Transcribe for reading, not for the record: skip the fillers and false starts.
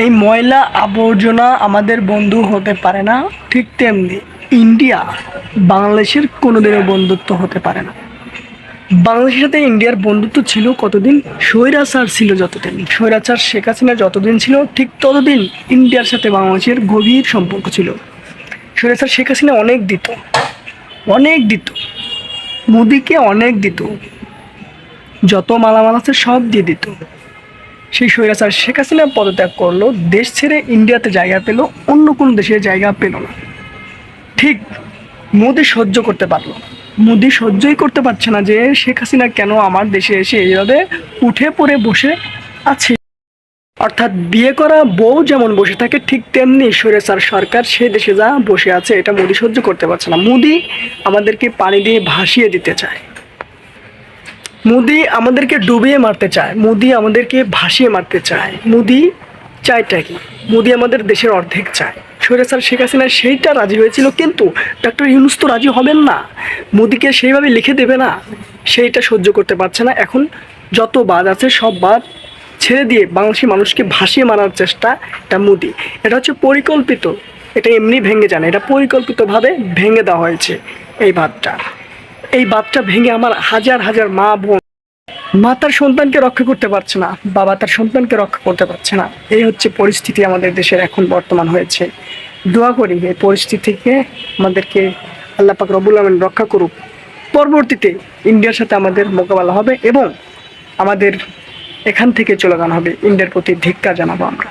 এই ময়লা আবর্জনা আমাদের বন্ধু হতে পারে না, ঠিক তেমনি ইন্ডিয়া বাংলাদেশের কোনোদিনও বন্ধুত্ব হতে পারে না। বাংলাদেশের সাথে ইন্ডিয়ার বন্ধুত্ব ছিল কতদিন? স্বৈরাচার ছিল যতদিন, স্বৈরাচার শেখ হাসিনা যতদিন ছিল ঠিক ততদিন ইন্ডিয়ার সাথে বাংলাদেশের গভীর সম্পর্ক ছিল। স্বৈরাচার শেখ হাসিনা অনেক দিত, অনেক দিত, মোদিকে অনেক দিত, যত মালামাল আছে সব দিয়ে দিত। সেই স্বৈরাচার শেখ হাসিনা পদত্যাগ করলো, দেশ ছেড়ে ইন্ডিয়াতে জায়গা পেল, অন্য কোনো দেশের জায়গা পেল না। ঠিক মোদি সহ্য করতে পারলো, মোদি সহ্যই করতে পারছে না যে শেখ হাসিনা কেন আমার দেশে এসে এইভাবে উঠে পড়ে বসে আছে। অর্থাৎ বিয়ে করা বউ যেমন বসে থাকে, ঠিক তেমনি স্বৈরাচার সরকার সে দেশে যা বসে আছে, এটা মোদি সহ্য করতে পারছে না। মোদি আমাদেরকে পানি দিয়ে ভাসিয়ে দিতে চায়, মোদি আমাদেরকে ডুবিয়ে মারতে চায়, মোদি আমাদেরকে ভাসিয়ে মারতে চায়। মোদি চায়টা কি? মোদি আমাদের দেশের অর্ধেক চায়। স্বৈরাচার শেখ হাসিনা সেইটা রাজি হয়েছিল, কিন্তু ডক্টর ইউনূস তো রাজি হবেন না, মোদিকে সেইভাবে লিখে দেবে না, সেইটা সহ্য করতে পারছে না। এখন যত বাদ আছে সব বাদ ছেড়ে দিয়ে বাংলাদেশি মানুষকে ভাসিয়ে মারার চেষ্টা, এটা মোদি। এটা হচ্ছে পরিকল্পিত, এটা এমনি ভেঙে যায় না, এটা পরিকল্পিতভাবে ভেঙে দেওয়া হয়েছে। এই বাঁধটা, এই বাঁধটা ভেঙে আমার হাজার হাজার মা বোন, মা তার সন্তানকে রক্ষা করতে পারছে না, বাবা তার সন্তানকে রক্ষা করতে পারছে না। এই হচ্ছে পরিস্থিতি আমাদের দেশের এখন বর্তমান হয়েছে। দোয়া করি এই পরিস্থিতি থেকে আমাদেরকে আল্লাহ পাক রব্বুল আলামিন রক্ষা করুক। পরবর্তীতে ইন্ডিয়ার সাথে আমাদের মোকাবেলা হবে এবং আমাদের এখান থেকে চলে যাওয়া হবে। ইন্ডিয়ার প্রতি ধিক্কার জানাবো আমরা।